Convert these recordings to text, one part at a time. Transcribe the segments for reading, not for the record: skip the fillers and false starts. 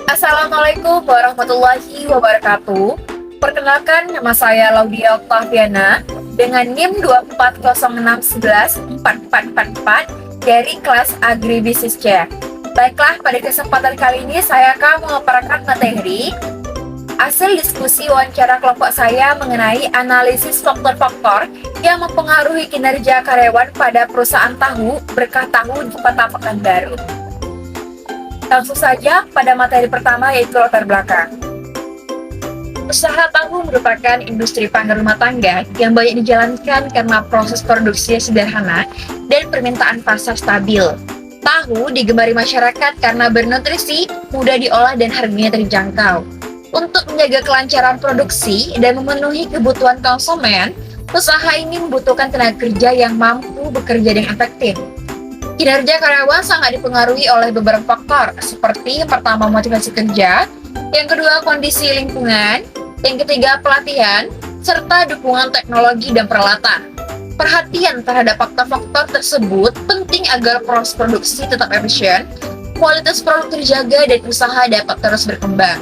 Assalamualaikum warahmatullahi wabarakatuh. Perkenalkan, nama saya Laudia Octaviana dengan NIM 24061144444 dari kelas Agribisnis C. Baiklah, pada kesempatan kali ini saya akan memaparkan materi hasil diskusi wawancara kelompok saya mengenai analisis faktor-faktor yang mempengaruhi kinerja karyawan pada perusahaan tahu berkah tahu di Kota Pekanbaru. Langsung saja pada materi pertama, yaitu latar belakang. Usaha tahu merupakan industri pangan rumah tangga yang banyak dijalankan karena proses produksi sederhana dan permintaan pasar stabil. Tahu digemari masyarakat karena bernutrisi, mudah diolah dan harganya terjangkau. Untuk menjaga kelancaran produksi dan memenuhi kebutuhan konsumen, usaha ini membutuhkan tenaga kerja yang mampu bekerja dengan efektif. Kinerja karyawan sangat dipengaruhi oleh beberapa faktor, seperti yang pertama motivasi kerja, yang kedua kondisi lingkungan, yang ketiga pelatihan, serta dukungan teknologi dan peralatan. Perhatian terhadap faktor-faktor tersebut penting agar proses produksi tetap efisien, kualitas produk terjaga, dan usaha dapat terus berkembang.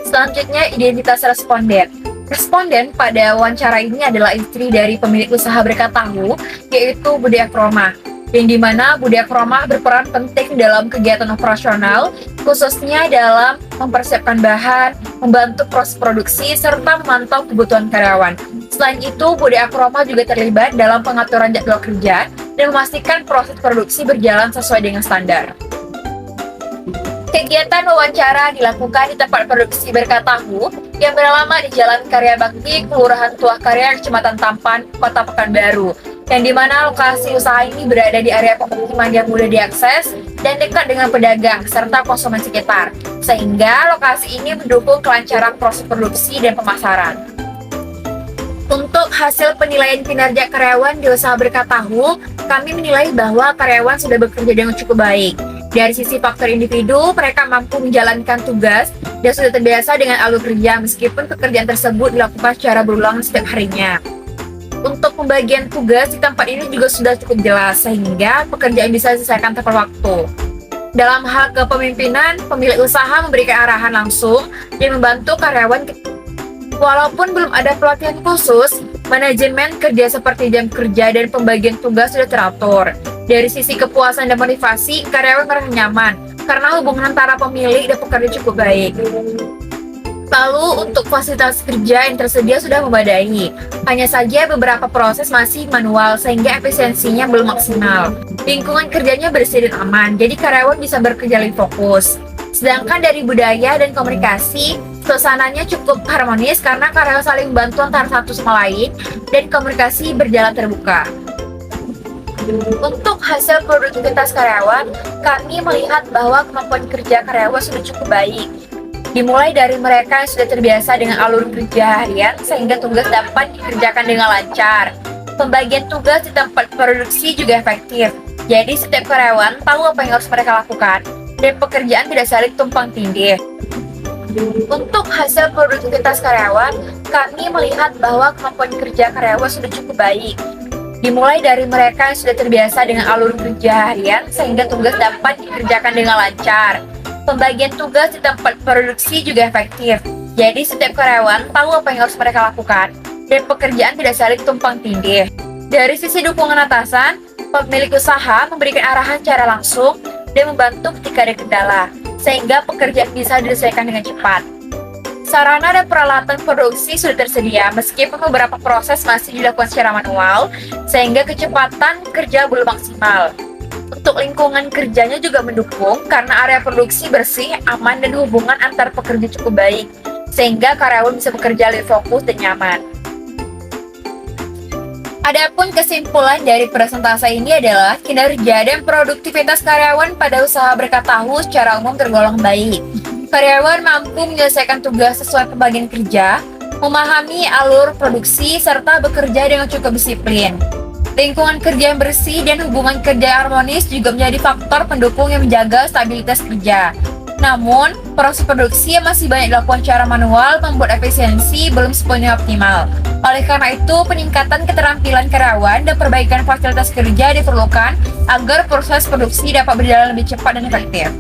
Selanjutnya, identitas responden. Responden pada wawancara ini adalah istri dari pemilik usaha berkat tahu, yaitu Budi Akromah, yang dimana Budi Akromah berperan penting dalam kegiatan operasional, khususnya dalam mempersiapkan bahan, membantu proses produksi, serta memantau kebutuhan karyawan. Selain itu, Budi Akromah juga terlibat dalam pengaturan jadwal kerja dan memastikan proses produksi berjalan sesuai dengan standar. Kegiatan wawancara dilakukan di tempat produksi berkat tahu yang beralamat di Jalan Karya Bakti, Kelurahan Tuah Karya, Kecamatan Tampan, Kota Pekanbaru, yang dimana lokasi usaha ini berada di area pemukiman yang mudah diakses dan dekat dengan pedagang serta konsumen sekitar, sehingga lokasi ini mendukung kelancaran proses produksi dan pemasaran. Untuk hasil penilaian kinerja karyawan di usaha berkat tahu, kami menilai bahwa karyawan sudah bekerja dengan cukup baik. Dari sisi faktor individu, mereka mampu menjalankan tugas dan sudah terbiasa dengan alur kerja meskipun pekerjaan tersebut dilakukan secara berulang setiap harinya. Untuk pembagian tugas di tempat ini juga sudah cukup jelas, sehingga pekerjaan bisa diselesaikan tepat waktu. Dalam hal kepemimpinan, pemilik usaha memberikan arahan langsung dan membantu karyawan. Walaupun belum ada pelatihan khusus, manajemen kerja seperti jam kerja dan pembagian tugas sudah teratur. Dari sisi kepuasan dan motivasi, karyawan merasa nyaman karena hubungan antara pemilik dan pekerja cukup baik. Lalu, untuk fasilitas kerja yang tersedia sudah memadai. Hanya saja beberapa proses masih manual sehingga efisiensinya belum maksimal. Lingkungan kerjanya bersih dan aman, jadi karyawan bisa bekerja lebih fokus. Sedangkan dari budaya dan komunikasi, suasananya cukup harmonis karena karyawan saling membantu antara satu sama lain dan komunikasi berjalan terbuka. Untuk hasil produktivitas karyawan, kami melihat bahwa kemampuan kerja karyawan sudah cukup baik. Dimulai dari mereka yang sudah terbiasa dengan alur kerja harian sehingga tugas dapat dikerjakan dengan lancar. Pembagian tugas di tempat produksi juga efektif. Jadi setiap karyawan tahu apa yang harus mereka lakukan dan pekerjaan tidak saling tumpang tindih. Untuk hasil produktivitas karyawan, kami melihat bahwa kemampuan kerja karyawan sudah cukup baik. Dimulai dari mereka yang sudah terbiasa dengan alur kerja harian sehingga tugas dapat dikerjakan dengan lancar. Pembagian tugas di tempat produksi juga efektif. Jadi setiap karyawan tahu apa yang harus mereka lakukan dan pekerjaan tidak saling tumpang tindih. Dari sisi dukungan atasan, pemilik usaha memberikan arahan secara langsung dan membantu ketika ada kendala, sehingga pekerjaan bisa diselesaikan dengan cepat. Sarana dan peralatan produksi sudah tersedia, meskipun beberapa proses masih dilakukan secara manual, sehingga kecepatan kerja belum maksimal. Untuk lingkungan kerjanya juga mendukung, karena area produksi bersih, aman, dan hubungan antar pekerja cukup baik, sehingga karyawan bisa bekerja lebih fokus dan nyaman. Adapun kesimpulan dari presentasi ini adalah kinerja dan produktivitas karyawan pada usaha berkat tahu secara umum tergolong baik. Karyawan mampu menyelesaikan tugas sesuai pembagian kerja, memahami alur produksi, serta bekerja dengan cukup disiplin. Lingkungan kerja yang bersih dan hubungan kerja harmonis juga menjadi faktor pendukung yang menjaga stabilitas kerja. Namun, proses produksi yang masih banyak dilakukan secara manual membuat efisiensi belum sepenuhnya optimal. Oleh karena itu, peningkatan keterampilan karyawan dan perbaikan fasilitas kerja diperlukan agar proses produksi dapat berjalan lebih cepat dan efektif.